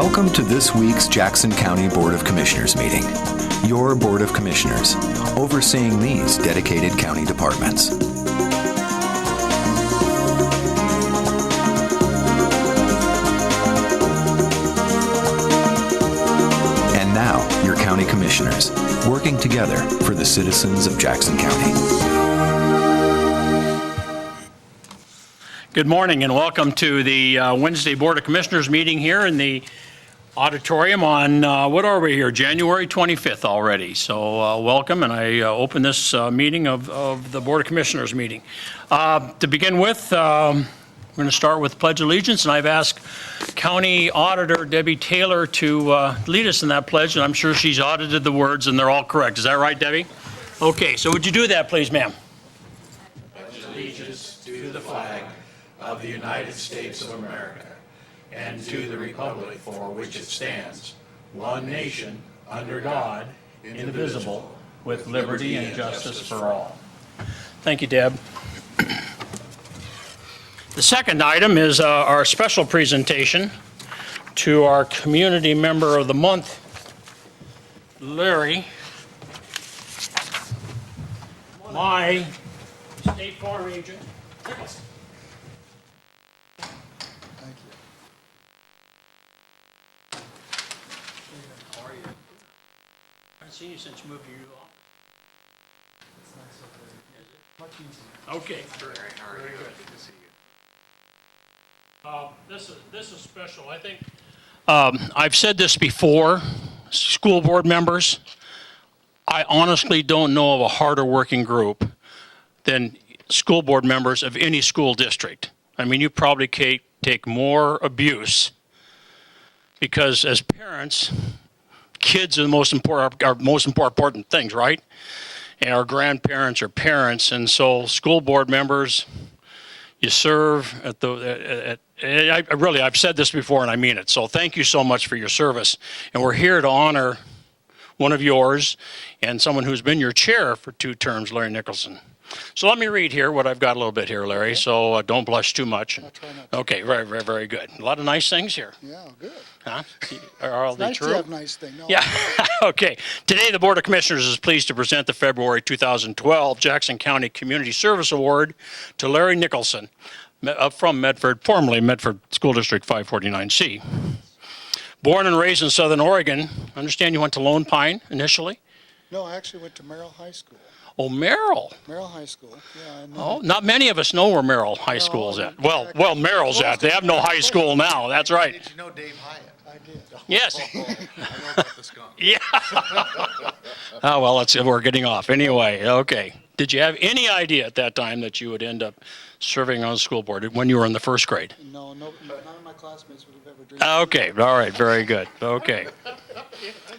Welcome to this week's Jackson County Board of Commissioners meeting. Your Board of Commissioners, overseeing these dedicated county departments. And now, your county commissioners, working together for the citizens of Jackson County. Good morning and welcome to the Wednesday Board of Commissioners meeting here in the auditorium on, what are we here, January 25th already. So welcome, and I open this meeting of the Board of Commissioners meeting. To begin with, we're going to start with Pledge of Allegiance, and I've asked County Auditor Debbie Taylor to lead us in that pledge, and I'm sure she's audited the words and they're all correct. Is that right, Debbie? Okay, so would you do that, please, ma'am? Pledge allegiance to the flag of the United States of America, and to the republic for which it stands, one nation, under God, indivisible, with liberty and justice for all. Thank you, Deb. The second item is our special presentation to our Community Member of the Month, Larry, my State Farm agent. Seen you since you moved to your office. It's nice up there. Is it? Much easier. Okay. Very good. Good to see you. This is special. I think I've said this before, school board members. I honestly don't know of a harder working group than school board members of any school district. I mean, you probably take more abuse because as parents, kids are the most important things, right? And our grandparents are parents, and so school board members, you serve at I've said this before and I mean it. So thank you so much for your service. And we're here to honor one of yours and someone who's been your chair for 2 terms, Larry Nicholson. So let me read here what I've got a little bit here, Larry, so don't blush too much. I'll try not to. Okay, very, very, very good. A lot of nice things here. Yeah, good. Huh? Are all they Nice true? to have nice things. No, Yeah, okay. Today, the Board of Commissioners is pleased to present the February 2012 Jackson County Community Service Award to Larry Nicholson from Medford, formerly Medford School District 549C. Born and raised in Southern Oregon, I understand you went to Lone Pine initially? No, I actually went to Merrill High School. Oh, Merrill. Merrill High School, yeah. And Oh, not many of us know where Merrill High School is at. Well, Merrill's at. They have no high school now. That's right. Did you know Dave Hyatt? I did. Yes. I know about the skunk. Yeah. Oh, well, we're getting off. Anyway, okay. Did you have any idea at that time that you would end up serving on the school board when you were in the first grade? No, none of my classmates would have ever dreamed. Okay, all right, very good. Okay.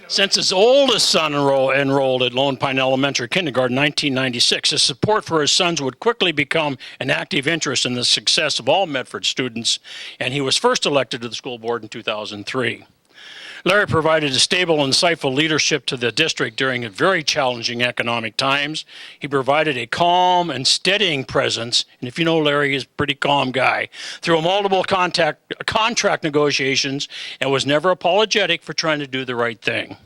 Since his oldest son enrolled at Lone Pine Elementary Kindergarten in 1996, his support for his sons would quickly become an active interest in the success of all Medford students, and he was first elected to the school board in 2003. Larry provided a stable and insightful leadership to the district during very challenging economic times. He provided a calm and steadying presence, and if you know Larry, he's a pretty calm guy, through multiple contract negotiations and was never apologetic for trying to do the right thing.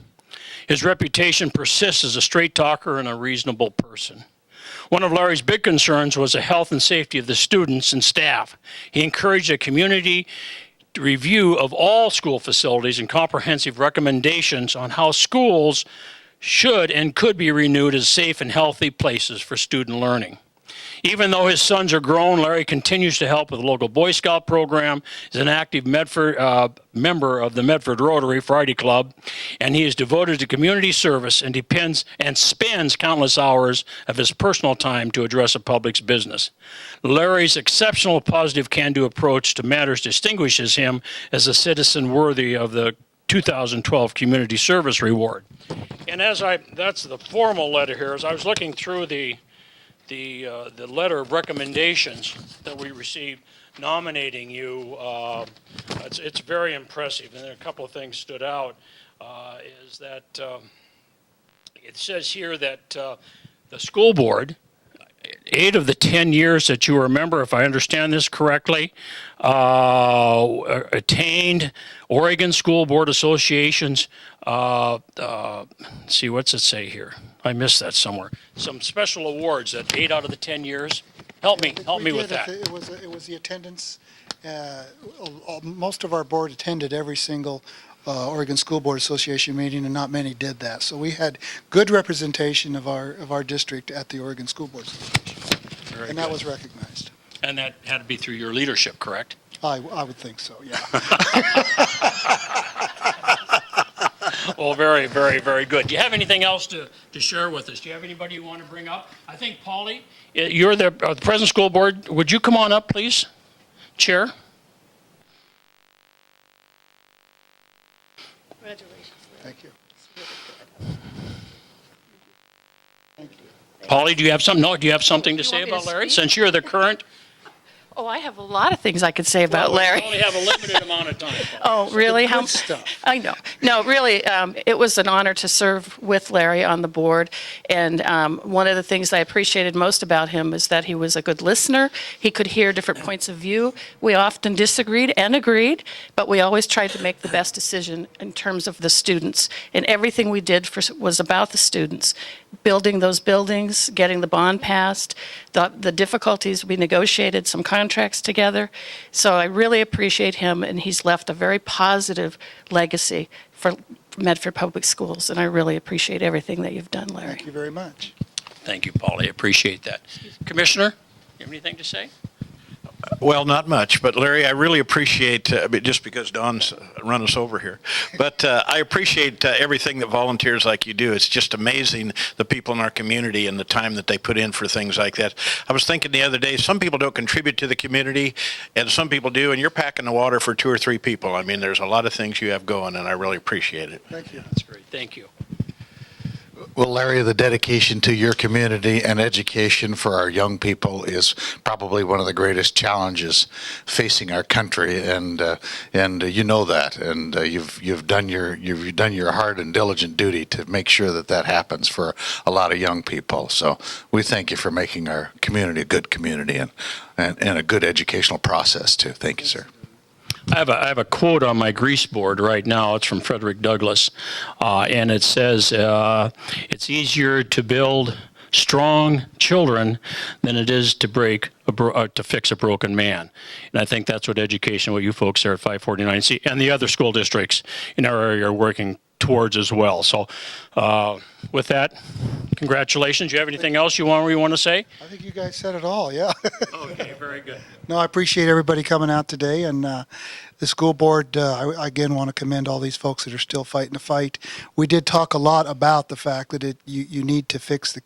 His reputation persists as a straight talker and a reasonable person. One of Larry's big concerns was the health and safety of the students and staff. He encouraged a community review of all school facilities and comprehensive recommendations on how schools should and could be renewed as safe and healthy places for student learning. Even though his sons are grown, Larry continues to help with the local Boy Scout program, is an active Medford member of the Medford Rotary Friday Club, and he is devoted to community service and spends countless hours of his personal time to address the public's business. Larry's exceptional positive can-do approach to matters distinguishes him as a citizen worthy of the 2012 Community Service Reward. And that's the formal letter here. As I was looking through the letter of recommendations that we received nominating you, it's very impressive. And a couple of things stood out, is that it says here that the school board 8 of the 10 years that you were a member, if I understand this correctly, attained Oregon School Board Association's, see, what's it say here? I missed that somewhere. Some special awards at 8 out of the 10 years. Help me with that. It was the attendance. Most of our board attended every single Oregon School Board Association meeting, and not many did that. So we had good representation of our district at the Oregon School Board Association, and that was recognized. And that had to be through your leadership, correct? I would think so, yeah. Well, very, very, very good. Do you have anything else to share with us? Do you have anybody you want to bring up? I think, Paulie, you're the president school board. Would you come on up, please? Chair? Congratulations. Thank you. Thank you. Paulie, do you have something? No, do you have something to You say want me to about Larry? speak? Since you're the current. Oh, I have a lot of things I could say about Larry. We only have a limited amount of time. Oh, really? Good stuff. I know. No, really, it was an honor to serve with Larry on the board. And one of the things I appreciated most about him is that he was a good listener. He could hear different points of view. We often disagreed and agreed, but we always tried to make the best decision in terms of the students. And everything we did was about the students. Building those buildings, getting the bond passed, the difficulties, we negotiated some contracts together. So I really appreciate him, and he's left a very positive legacy for Medford Public Schools, and I really appreciate everything that you've done, Larry. Thank you very much. Thank you, Paulie. Appreciate that. Commissioner, you have anything to say? Well, not much, but Larry, I really appreciate, just because Dawn's run us over here, but I appreciate everything that volunteers like you do. It's just amazing, the people in our community and the time that they put in for things like that. I was thinking the other day, some people don't contribute to the community, and some people do, and you're packing the water for 2 or 3 people. I mean, there's a lot of things you have going, and I really appreciate it. Thank you. That's great. Thank you. Well, Larry, the dedication to your community and education for our young people is probably one of the greatest challenges facing our country, and you know that, and you've done your hard and diligent duty to make sure that happens for a lot of young people. So we thank you for making our community a good community and a good educational process too. Thank you, sir. I have a quote on my grease board right now. It's from Frederick Douglass, and it says, "It's easier to build strong children than it is to fix a broken man." And I think that's what education, what you folks there at 549C and the other school districts in our area are working towards as well. So, with that, congratulations. Do you have anything else you want to say? I think you guys said it all, yeah. Okay, very good. No, I appreciate everybody coming out today, and the school board, I again want to commend all these folks that are still fighting the fight. We did talk a lot about the fact that you need to fix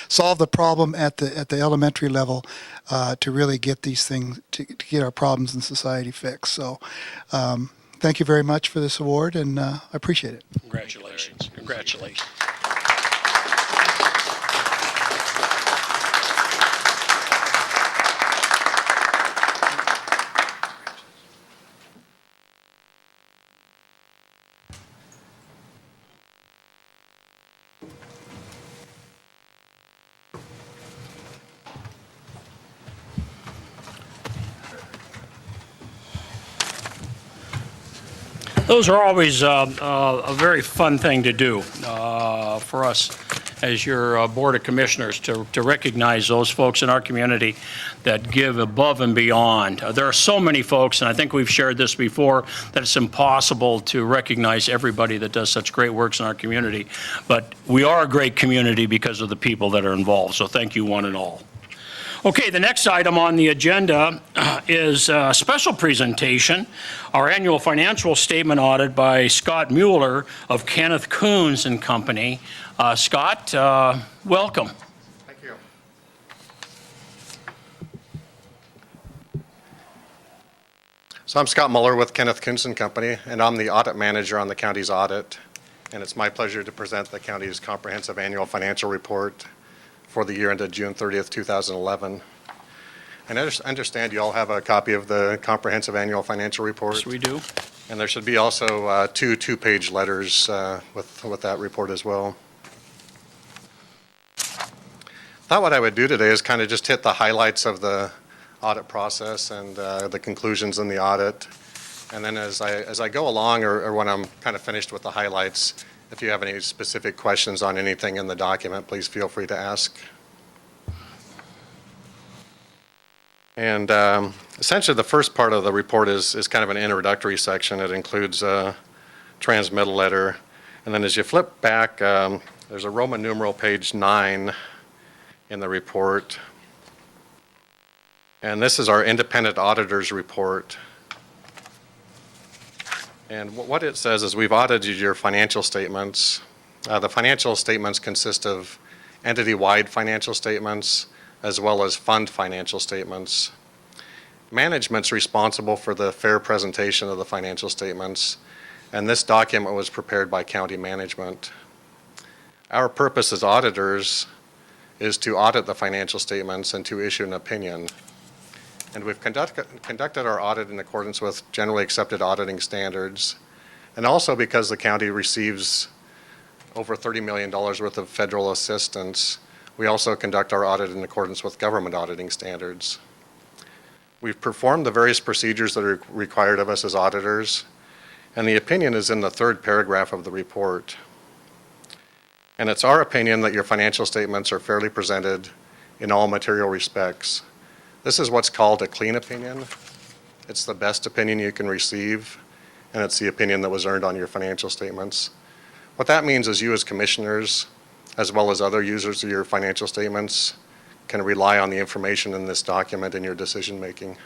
solve the problem at the elementary level to really get these things, to get our problems in society fixed. So thank you very much for this award, and I appreciate it. Congratulations. Congratulations. Those are always a very fun thing to do for us as your Board of Commissioners, to recognize those folks in our community that give above and beyond. There are so many folks, and I think we've shared this before, that it's impossible to recognize everybody that does such great works in our community. But we are a great community because of the people that are involved, so thank you one and all. Okay, the next item on the agenda is a special presentation, our annual financial statement audit by Scott Mueller of Kenneth Coons and Company. Scott, welcome. Thank you. So I'm Scott Mueller with Kenneth Coons and Company, and I'm the audit manager on the county's audit. And it's my pleasure to present the county's comprehensive annual financial report for the year ended June 30th, 2011. And I understand you all have a copy of the comprehensive annual financial report. Yes, we do. And there should be also two-page letters with that report as well. thought what I would do today is kind of just hit the highlights of the audit process and the conclusions in the audit. And then as I go along, or when I'm kind of finished with the highlights, if you have any specific questions on anything in the document, please feel free to ask. And essentially the first part of the report is kind of an introductory section. It includes a transmittal letter. And then as you flip back, there's a Roman numeral page 9 in the report. And this is our independent auditor's report. And what it says is we've audited your financial statements. The financial statements consist of entity-wide financial statements as well as fund financial statements. Management's responsible for the fair presentation of the financial statements, and this document was prepared by county management. Our purpose as auditors is to audit the financial statements and to issue an opinion. And we've conducted our audit in accordance with generally accepted auditing standards, and also because the county receives over $30 million worth of federal assistance, we also conduct our audit in accordance with government auditing standards. We've performed the various procedures that are required of us as auditors, and the opinion is in the third paragraph of the report. And it's our opinion that your financial statements are fairly presented in all material respects. This is what's called a clean opinion. It's the best opinion you can receive, and it's the opinion that was earned on your financial statements. What that means is you as commissioners, as well as other users of your financial statements, can rely on the information in this document in your decision making.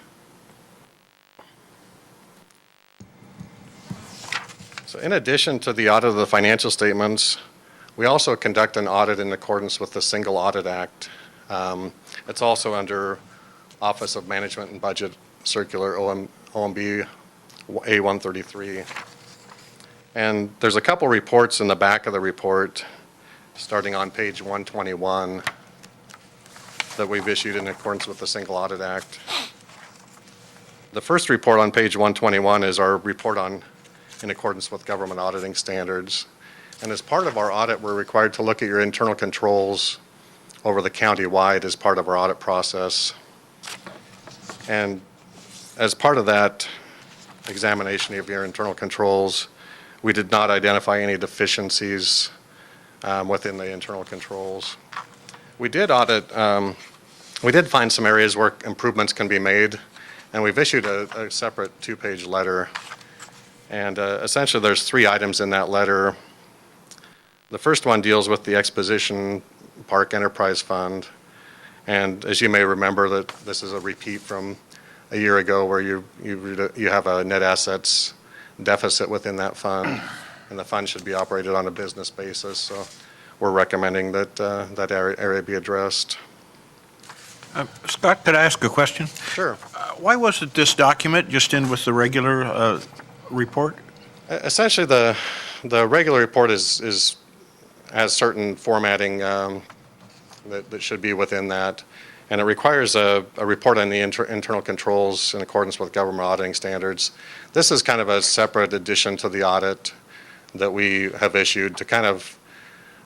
So in addition to the audit of the financial statements, we also conduct an audit in accordance with the Single Audit Act. It's also under Office of Management and Budget Circular OMB A133. And there's a couple reports in the back of the report, starting on page 121, that we've issued in accordance with the Single Audit Act. The first report on page 121 is our report in accordance with government auditing standards. And as part of our audit, we're required to look at your internal controls over the county-wide as part of our audit process. And as part of that examination of your internal controls, we did not identify any deficiencies within the internal controls. We did audit, we did find some areas where improvements can be made, and we've issued a separate 2-page letter. And essentially there's 3 items in that letter. The first one deals with the Exposition Park Enterprise Fund. And as you may remember, that this is a repeat from a year ago where you have a net assets deficit within that fund, and the fund should be operated on a business basis. So we're recommending that that area be addressed. Scott, could I ask a question? Sure. Why wasn't this document just in with the regular report? Essentially, the regular report has certain formatting that should be within that, and it requires a report on the internal controls in accordance with government auditing standards. This is kind of a separate addition to the audit that we have issued to kind of,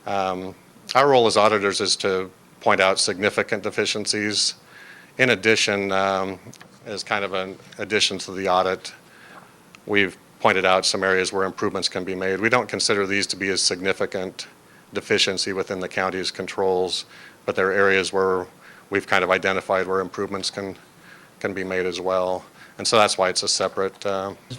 our role as auditors is to point out significant deficiencies. In addition, as kind of an addition to the audit, we've pointed out some areas where improvements can be made. We don't consider these to be a significant deficiency within the county's controls, but there are areas where we've kind of identified where improvements can be made as well. And so that's why it's a separate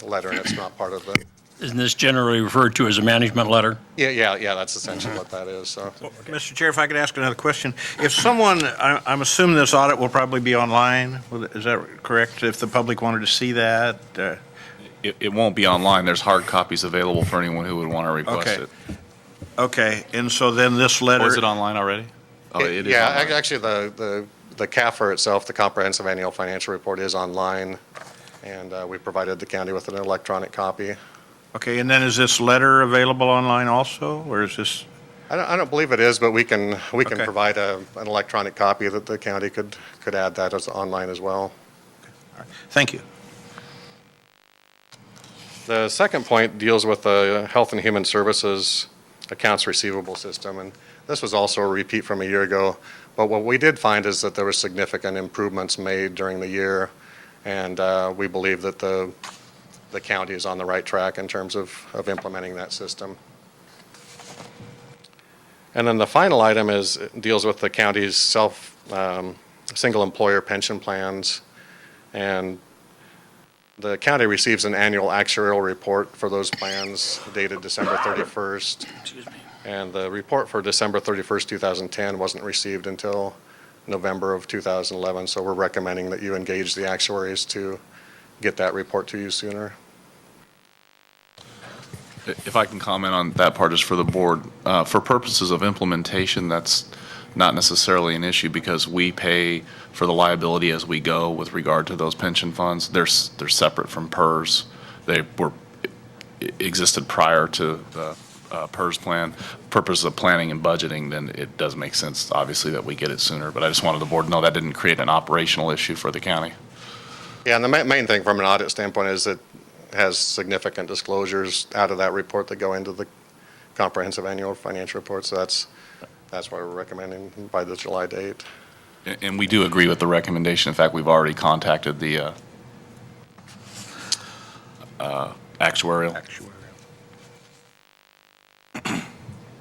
letter, and it's not part of the... Isn't this generally referred to as a management letter? Yeah, that's essentially what that is. So. Mr. Chair, if I could ask another question. If someone, I'm assuming this audit will probably be online, is that correct? If the public wanted to see that? It won't be online. There's hard copies available for anyone who would want to request Okay. it. Okay, and so then this letter... Or is it online already? Oh, it is Yeah, online. actually the CAFR itself, the Comprehensive Annual Financial Report, is online, and we provided the county with an electronic copy. Okay, and then is this letter available online also, or is this... I don't believe it is, but we can Okay. provide an electronic copy that the county could add that as online as well. Thank you. The second point deals with the Health and Human Services accounts receivable system, and this was also a repeat from a year ago, But what we did find is that there were significant improvements made during the year, and we believe that the county is on the right track in terms of implementing that system. And then the final item deals with the county's single employer pension plans. And the county receives an annual actuarial report for those plans dated December 31st. Excuse me. And the report for December 31st, 2010 wasn't received until November of 2011. So we're recommending that you engage the actuaries to get that report to you sooner. If I can comment on that part just for the board, for purposes of implementation, that's not necessarily an issue because we pay for the liability as we go with regard to those pension funds. They're separate from PERS. They existed prior to the PERS plan. Purpose of planning and budgeting, then it does make sense, obviously, that we get it sooner. But I just wanted the board to know that didn't create an operational issue for the county. Yeah, and the main thing from an audit standpoint is it has significant disclosures out of that report that go into the comprehensive annual financial report. So that's why we're recommending by the July date. And we do agree with the recommendation. In fact, we've already contacted the actuarial.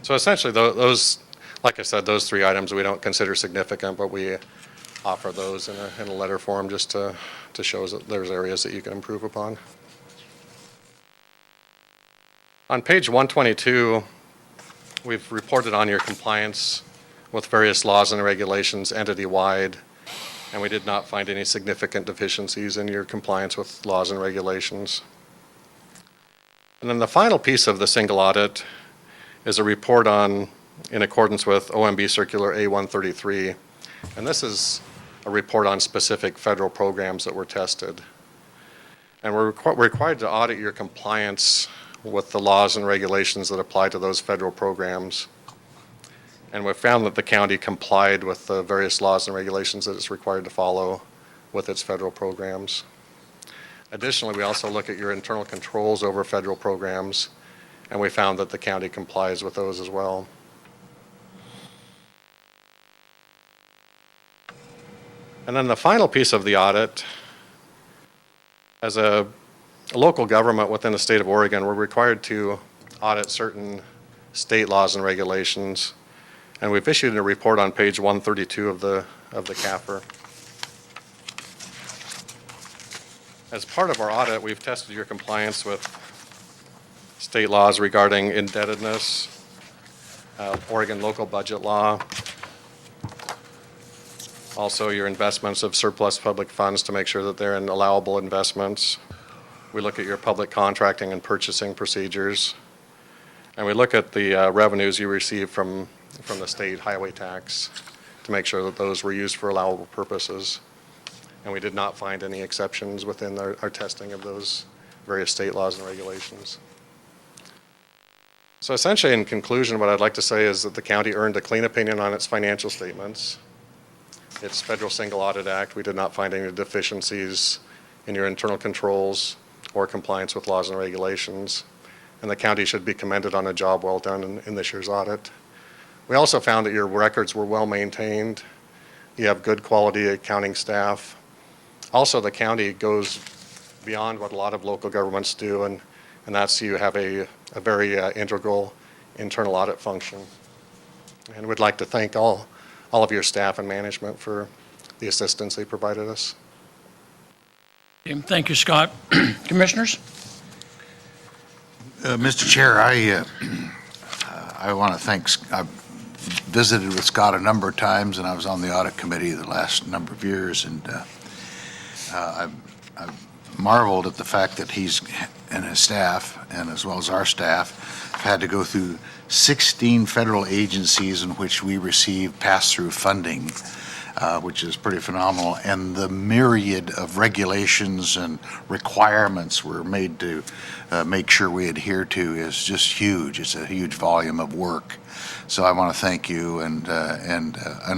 So essentially, those, like I said, those three items we don't consider significant, but we offer those in a letter form just to show that there's areas that you can improve upon. On page 122, we've reported on your compliance with various laws and regulations entity-wide, and we did not find any significant deficiencies in your compliance with laws and regulations. And then the final piece of the single audit is a report in accordance with OMB Circular A133, and this is a report on specific federal programs that were tested. And we're required to audit your compliance with the laws and regulations that apply to those federal programs. And we've found that the county complied with the various laws and regulations that it's required to follow with its federal programs. Additionally, we also look at your internal controls over federal programs, and we found that the county complies with those as well. And then the final piece of the audit, as a local government within the state of Oregon, we're required to audit certain state laws and regulations. And we've issued a report on page 132 of the CAFR. As part of our audit, we've tested your compliance with state laws regarding indebtedness, Oregon local budget law, also your investments of surplus public funds to make sure that they're in allowable investments. We look at your public contracting and purchasing procedures, and we look at the revenues you receive from the state highway tax to make sure that those were used for allowable purposes. And we did not find any exceptions within our testing of those various state laws and regulations. So essentially, in conclusion, what I'd like to say is that the county earned a clean opinion on its financial statements. Its Federal Single Audit Act, we did not find any deficiencies in your internal controls or compliance with laws and regulations. And the county should be commended on a job well done in this year's audit. We also found that your records were well maintained. You have good quality accounting staff. Also, the county goes beyond what a lot of local governments do, and that's you have a very integral internal audit function. And we'd like to thank all of your staff and management for the assistance they provided us. Thank you, Scott. Commissioners? Mr. Chair, I want to thank, I've visited with Scott a number of times, and I was on the audit committee the last number of years, and I've marveled at the fact that he's and his staff, and as well as our staff, had to go through 16 federal agencies in which we receive pass-through funding, which is pretty phenomenal, and the myriad of regulations and requirements we're made to make sure we adhere to is just huge. It's a huge volume of work. So I want to thank you and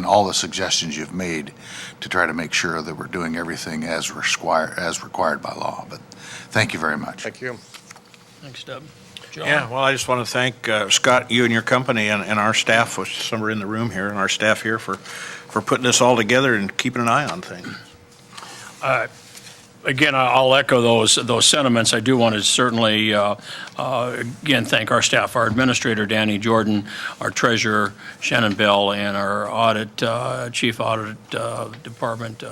all the suggestions you've made to try to make sure that we're doing everything as required by law. But thank you very much. Thank you. Thanks, Deb. John? Yeah, well, I just want to thank Scott, you and your company, and our staff, which some are in the room here, and our staff here for putting this all together and keeping an eye on things. Again, I'll echo those sentiments. I do want to certainly, again, thank our staff, our administrator, Danny Jordan, our treasurer, Shannon Bell, and our chief audit department,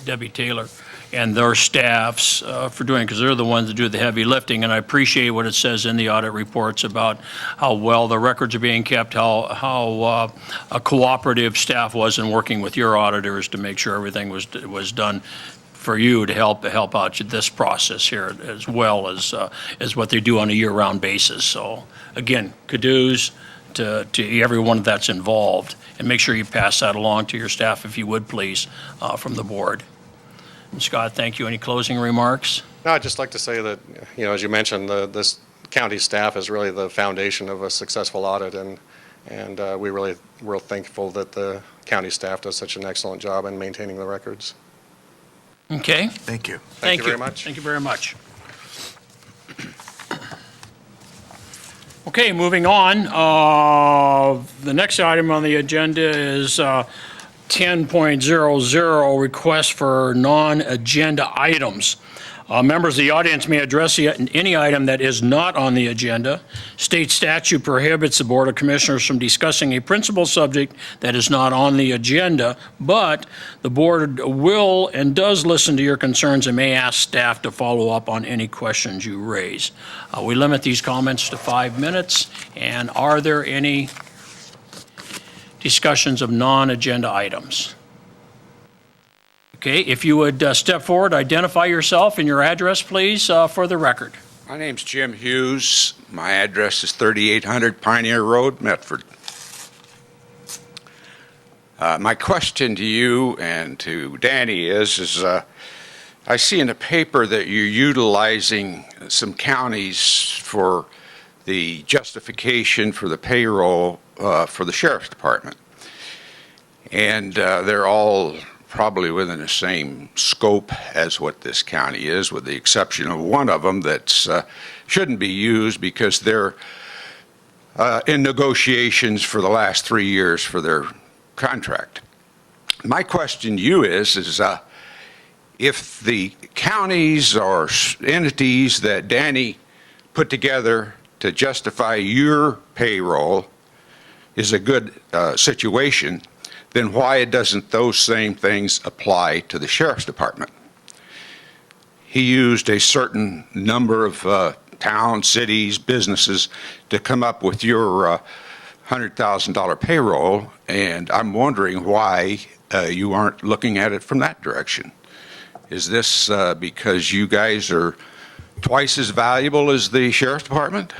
Debbie Taylor, and their staffs for doing, because they're the ones that do the heavy lifting. And I appreciate what it says in the audit reports about how well the records are being kept, how a cooperative staff was in working with your auditors to make sure everything was done for you to help out this process here, as well as what they do on a year-round basis. So again, kudos to everyone that's involved, and make sure you pass that along to your staff, if you would please, from the board. And Scott, thank you. Any closing remarks? No, I'd just like to say that, as you mentioned, this county staff is really the foundation of a successful audit, and we're thankful that the county staff does such an excellent job in maintaining the records. Okay. Thank you. Thank you very much. Thank you very much. Okay, moving on. The next item on the agenda is 10.00, request for non-agenda items. Members of the audience may address any item that is not on the agenda. State statute prohibits the Board of Commissioners from discussing a principal subject that is not on the agenda, but the board will and does listen to your concerns and may ask staff to follow up on any questions you raise. We limit these comments to 5 minutes. And are there any discussions of non-agenda items? Okay, if you would step forward, identify yourself and your address, please, for the record. My name's Jim Hughes. My address is 3800 Pioneer Road, Medford. My question to you and to Danny is I see in the paper that you're utilizing some counties for the justification for the payroll for the Sheriff's Department. And they're all probably within the same scope as what this county is, with the exception of one of them that shouldn't be used because they're in negotiations for the last 3 years for their contract. My question to you is if the counties or entities that Danny put together to justify your payroll is a good situation, then why doesn't those same things apply to the Sheriff's Department? He used a certain number of towns, cities, businesses to come up with your $100,000 payroll, and I'm wondering why you aren't looking at it from that direction. Is this because you guys are twice as valuable as the Sheriff's Department?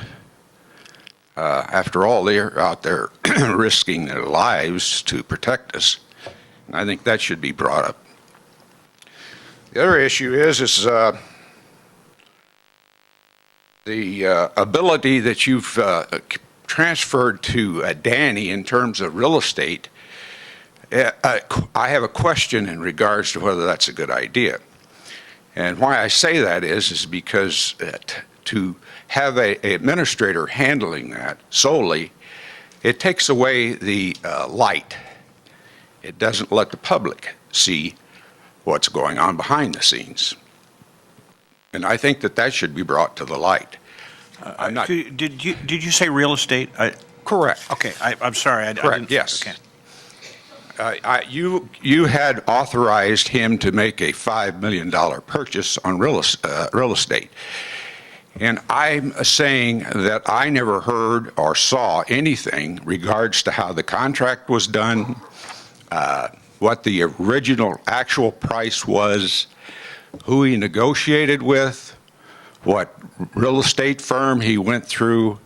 After all, they're out there risking their lives to protect us. And I think that should be brought up. The other issue is the ability that you've transferred to Danny in terms of real estate. I have a question in regards to whether that's a good idea. And why I say that is because to have an administrator handling that solely, it takes away the light. It doesn't let the public see what's going on behind the scenes. And I think that that should be brought to the light. I'm not. Did you say real estate? Correct. Okay, I'm sorry. Correct. Yes. Okay. You had authorized him to make a $5 million purchase on real estate. And I'm saying that I never heard or saw anything regards to how the contract was done, what the original actual price was, who he negotiated with, what real estate firm he went through.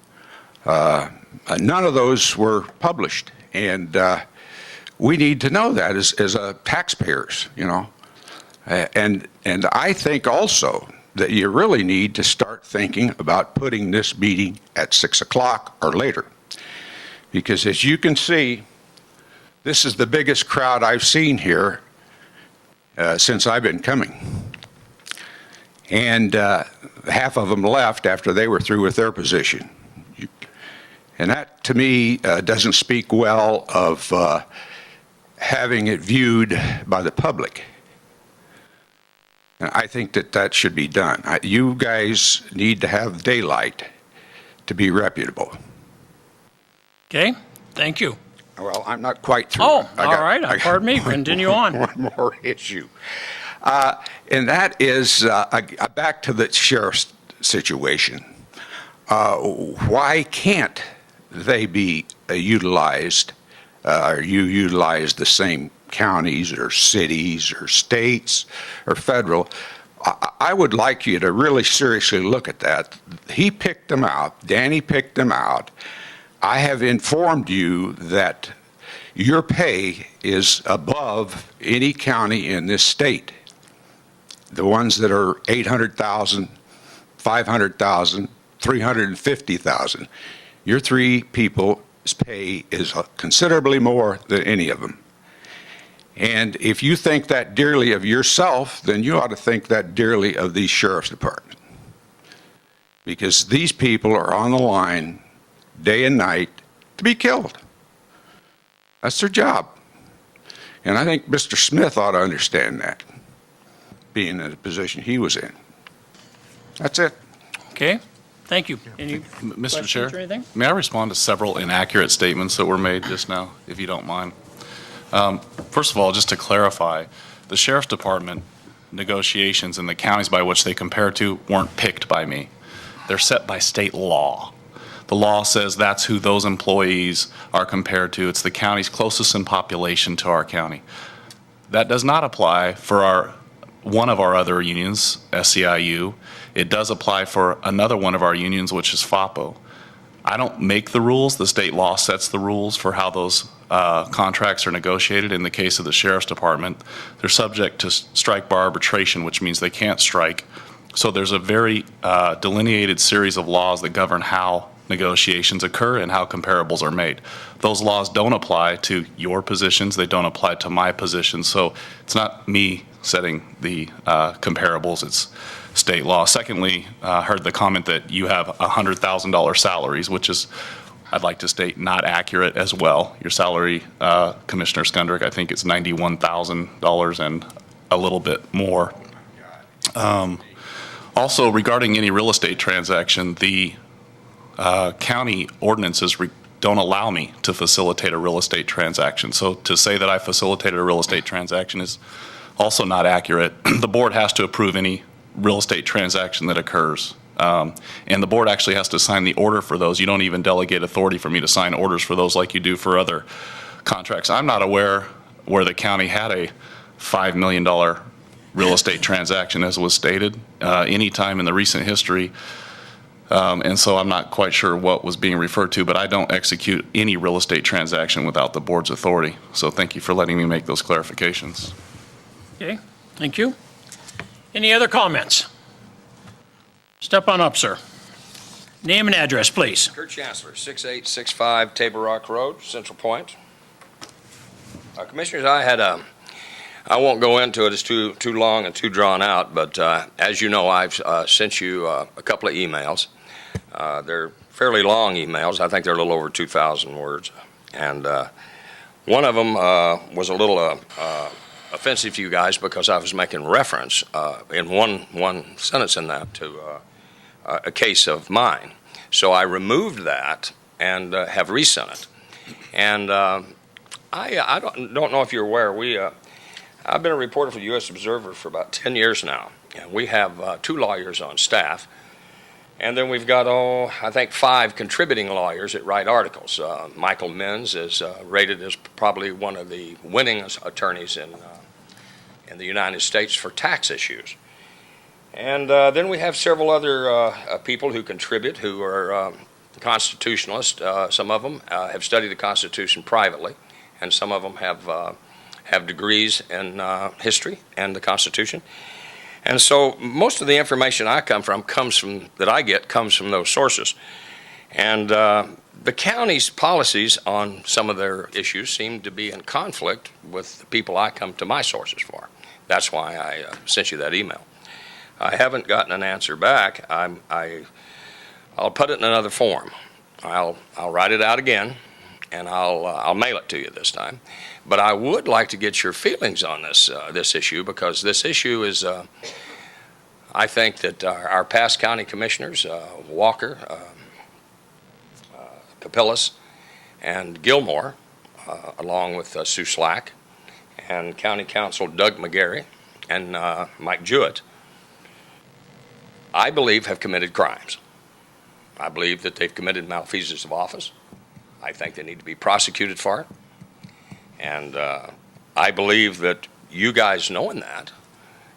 None of those were published. And we need to know that as taxpayers, you know. And I think also that you really need to start thinking about putting this meeting at 6 o'clock or later. Because as you can see, this is the biggest crowd I've seen here since I've been coming. And half of them left after they were through with their position. And that, to me, doesn't speak well of having it viewed by the public. And I think that that should be done. You guys need to have daylight to be reputable. Okay, thank you. Well, I'm not quite through. Oh, all right. Pardon me. Continue on. One more issue. And that is back to the sheriff's situation. Why can't they be utilized, or you utilize the same counties or cities or states or federal? I would like you to really seriously look at that. He picked them out. Danny picked them out. I have informed you that your pay is above any county in this state. The ones that are 800,000, 500,000, 350,000. Your three people's pay is considerably more than any of them. And if you think that dearly of yourself, then you ought to think that dearly of the sheriff's department. Because these people are on the line day and night to be killed. That's their job. And I think Mr. Smith ought to understand that, being in the position he was in. That's it. Okay, thank you. Any Mr. questions Chair, or anything? may I respond to several inaccurate statements that were made just now, if you don't mind? First of all, just to clarify, the Sheriff's Department negotiations and the counties by which they compare to weren't picked by me. They're set by state law. The law says that's who those employees are compared to. It's the counties closest in population to our county. That does not apply for one of our other unions, SEIU. It does apply for another one of our unions, which is FAPO. I don't make the rules. The state law sets the rules for how those contracts are negotiated. In the case of the Sheriff's Department, they're subject to strike bar arbitration, which means they can't strike. So there's a very delineated series of laws that govern how negotiations occur and how comparables are made. Those laws don't apply to your positions. They don't apply to my position. So it's not me setting the comparables. It's state law. Secondly, I heard the comment that you have $100,000 salaries, which is, I'd like to state, not accurate as well. Your salary, Commissioner Skundrick, I think it's $91,000 and a little bit more. Also, regarding any real estate transaction, the county ordinances don't allow me to facilitate a real estate transaction. So to say that I facilitated a real estate transaction is also not accurate. The board has to approve any real estate transaction that occurs. And the board actually has to sign the order for those. You don't even delegate authority for me to sign orders for those like you do for other contracts. I'm not aware where the county had a $5 million real estate transaction, as was stated, any time in the recent history. And so I'm not quite sure what was being referred to, but I don't execute any real estate transaction without the board's authority. So thank you for letting me make those clarifications. Okay, thank you. Any other comments? Step on up, sir. Name and address, please. Kurt Chancellor, 6865 Table Rock Road, Central Point. Commissioners, I won't go into it, it's too long and too drawn out, but as you know, I've sent you a couple of emails. They're fairly long emails. I think they're a little over 2,000 words. And one of them was a little offensive to you guys because I was making reference in one sentence in that to a case of mine. So I removed that and have resent it. And I don't know if you're aware, I've been a reporter for the U.S. Observer for about 10 years now. And we have 2 lawyers on staff. And then we've got, I think 5 contributing lawyers that write articles. Michael Menz is rated as probably one of the winningest attorneys in the United States for tax issues. And then we have several other people who contribute who are constitutionalists. Some of them have studied the Constitution privately, and some of them have degrees in history and the Constitution. And so most of the information that I get comes from those sources. And the county's policies on some of their issues seem to be in conflict with the people I come to my sources for. That's why I sent you that email. I haven't gotten an answer back. I'll put it in another form. I'll write it out again, and I'll mail it to you this time. But I would like to get your feelings on this issue, because this issue is, I think that our past county commissioners, Walker, Capillas, and Gilmore, along with Sue Slack, and County Council Doug McGarry, and Mike Jewett, I believe have committed crimes. I believe that they've committed malfeasance of office. I think they need to be prosecuted for it. And I believe that you guys knowing that,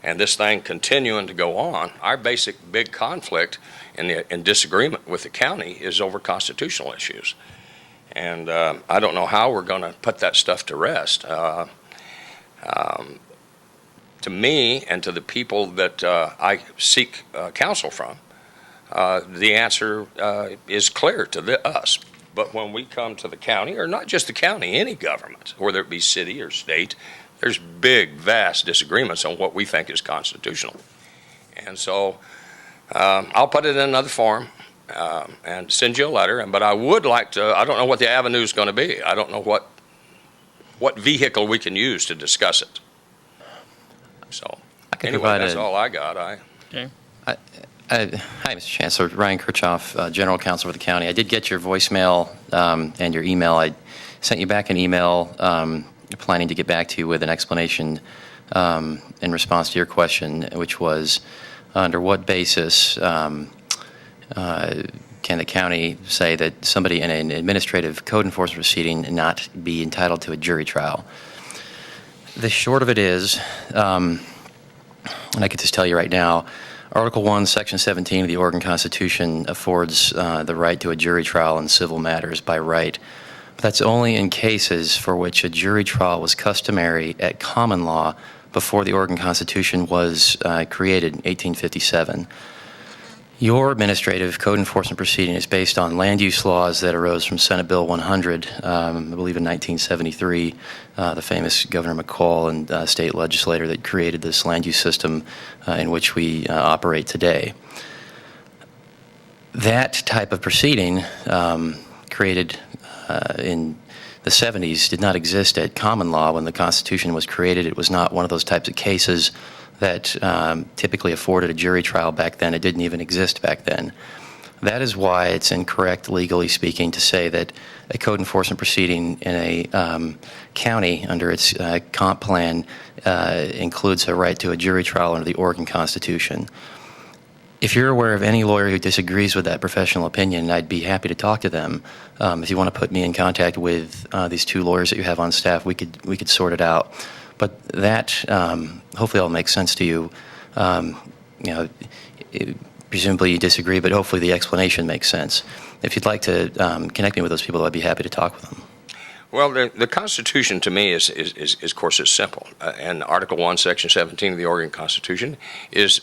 and this thing continuing to go on, our basic big conflict in disagreement with the county is over constitutional issues. And I don't know how we're going to put that stuff to rest. To me and to the people that I seek counsel from, the answer is clear to us. But when we come to the county, or not just the county, any government, whether it be city or state, there's big, vast disagreements on what we think is constitutional. And so I'll put it in another form and send you a letter. But I would like to, I don't know what the avenue is going to be. I don't know what vehicle we can use to discuss it. So anyway, that's all I got. Okay. Hi, Mr. Chancellor. Ryan Kirchhoff, General Counsel for the county. I did get your voicemail and your email. I sent you back an email planning to get back to you with an explanation in response to your question, which was under what basis can the county say that somebody in an administrative code enforcement proceeding not be entitled to a jury trial? The short of it is, and I could just tell you right now, Article 1, Section 17 of the Oregon Constitution affords the right to a jury trial in civil matters by right. But that's only in cases for which a jury trial was customary at common law before the Oregon Constitution was created in 1857. Your administrative code enforcement proceeding is based on land use laws that arose from Senate Bill 100, I believe in 1973, the famous Governor McCall and state legislator that created this land use system in which we operate today. That type of proceeding created in the 70s did not exist at common law when the Constitution was created. It was not one of those types of cases that typically afforded a jury trial back then. It didn't even exist back then. That is why it's incorrect, legally speaking, to say that a code enforcement proceeding in a county under its comp plan includes a right to a jury trial under the Oregon Constitution. If you're aware of any lawyer who disagrees with that professional opinion, I'd be happy to talk to them. If you want to put me in contact with these two lawyers that you have on staff, we could sort it out. But that hopefully all makes sense to you. Presumably you disagree, but hopefully the explanation makes sense. If you'd like to connect me with those people, I'd be happy to talk with them. Well, the Constitution to me is of course, is simple. And Article 1, Section 17 of the Oregon Constitution is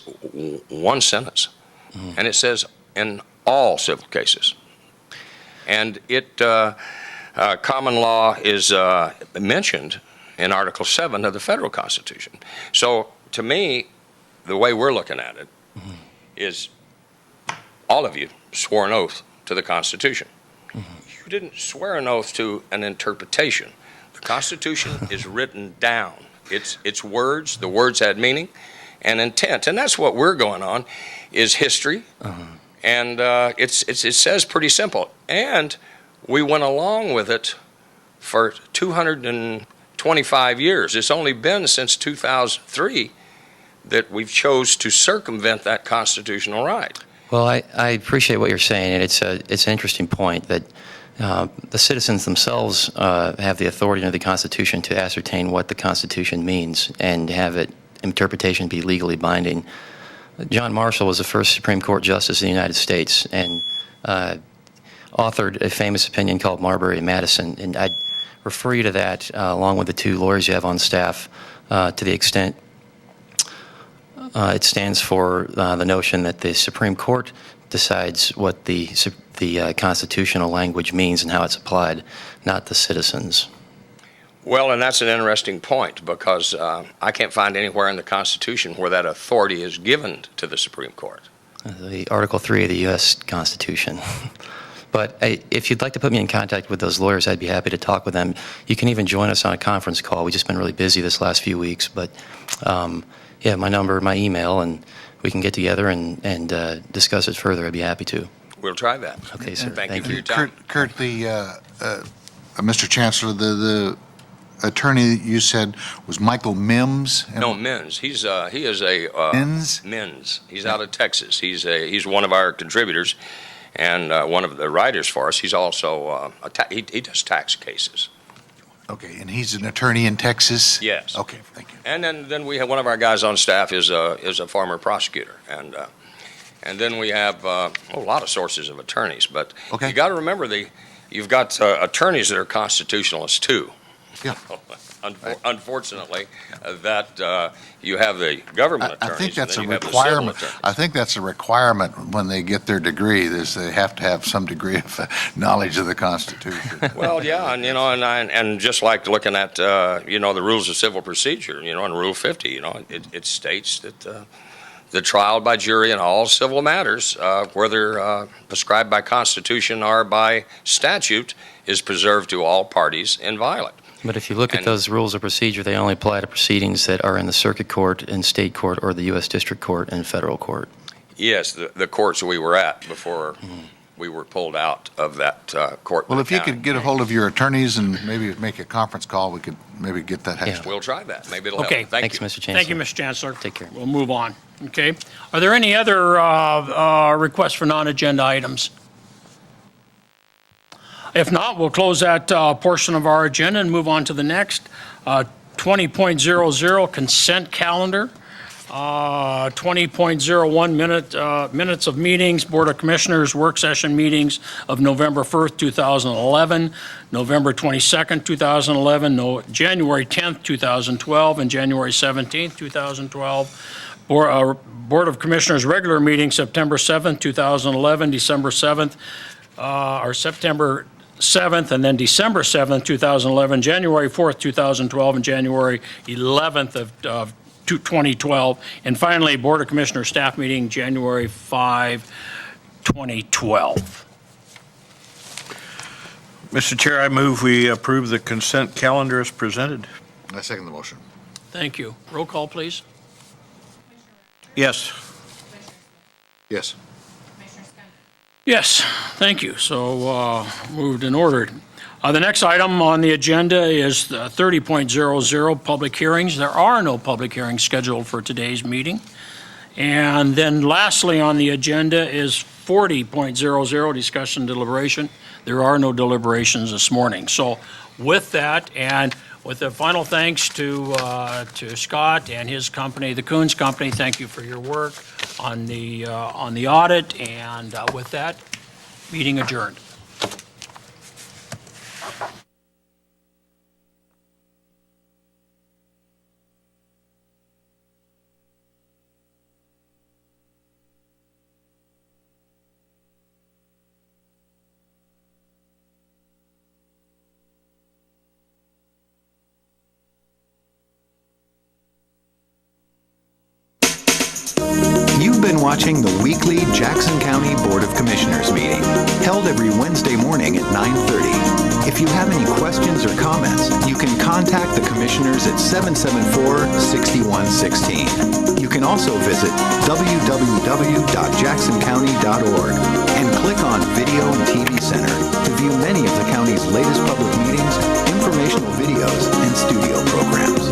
one sentence. Mm-hmm. And it says, in all civil cases. And common law is mentioned in Article 7 of the federal Constitution. So, to me, the way we're looking at it mm-hmm. is all of you swore an oath to the Constitution. Mm-hmm. You didn't swear an oath to an interpretation. The Constitution is written down. It's words. The words had meaning and intent. And that's what we're going on, is history. Uh-huh. And it says pretty simple. And we went along with it for 225 years. It's only been since 2003 that we've chose to circumvent that constitutional right. Well, I appreciate what you're saying, and it's an interesting point that the citizens themselves have the authority under the Constitution to ascertain what the Constitution means and have it interpretation be legally binding. John Marshall was the first Supreme Court Justice of the United States and authored a famous opinion called Marbury and Madison, and I'd refer you to that along with the two lawyers you have on staff to the extent it stands for the notion that the Supreme Court decides what the constitutional language means and how it's applied, not the citizens. Well, and that's an interesting point, because I can't find anywhere in the Constitution where that authority is given to the Supreme Court. The Article 3 of the U.S. Constitution. But if you'd like to put me in contact with those lawyers, I'd be happy to talk with them. You can even join us on a conference call. We've just been really busy this last few weeks. But yeah, my number, my email, and we can get together and discuss it further. I'd be happy to. We'll try that. Okay, sir. Thank you for your time. Kurt, Mr. Chancellor, the attorney that you said was Michael Mims? No, Mins. He is a Mins? Mins. He's out of Texas. He's one of our contributors and one of the writers for us. He's also he does tax cases. Okay, and he's an attorney in Texas? Yes. Okay, thank you. And then we have one of our guys on staff is a former prosecutor, and then we have a lot of sources of attorneys. But Okay. you got to remember you've got attorneys that are constitutionalists too. Yeah. Unfortunately, that you have the government attorneys. I think that's a and then you have the civil requirement. attorneys. I think that's a requirement when they get their degree, is they have to have some degree of knowledge of the Constitution. Well, yeah, and just like looking at the rules of civil procedure, in Rule 50, it states that the trial by jury in all civil matters, whether prescribed by Constitution or by statute, is preserved to all parties inviolate. But if you look at those rules of procedure, they only apply to proceedings that are in the circuit court, in state court, or the U.S. District Court and federal court. Yes, the courts we were at before we were pulled out of that court. Well, if you could get a hold of your attorneys and maybe make a conference call, we could maybe get that hashed out. We'll try that. Maybe it'll Okay. help. Thank Thanks, you. Mr. Chancellor. Thank you, Mr. Chancellor. Take care. We'll move on. Okay. Are there any other requests for non-agenda items? If not, we'll close that portion of our agenda and move on to the next. 20.00 consent calendar. 20.01 minutes of meetings, Board of Commissioners work session meetings of November 1st, 2011, November 22nd, 2011, January 10th, 2012, and January 17th, 2012. Board of Commissioners regular meeting September 7th, 2011, December 7th, or September 7th, and then December 7th, 2011, January 4th, 2012, and January 11th of 2012. And finally, Board of Commissioners staff meeting January 5, 2012. Mr. Chair, I move we approve the consent calendar as presented. I second the motion. Thank you. Roll call, please. Yes. Yes. Yes, thank you. So moved and ordered. The next item on the agenda is the 30.00 public hearings. There are no public hearings scheduled for today's meeting. And then lastly on the agenda is 40.00 discussion deliberation. There are no deliberations this morning. So with that, and with the final thanks to Scott and his company, the Coons Company, thank you for your work on the audit. And with that, meeting adjourned. You've been watching the weekly Jackson County Board of Commissioners meeting, held every Wednesday morning at 9:30. If you have any questions or comments, you can contact the commissioners at 774-6116. You can also visit www.jacksoncounty.org and click on Video and TV Center to view many of the county's latest public meetings, informational videos, and studio programs.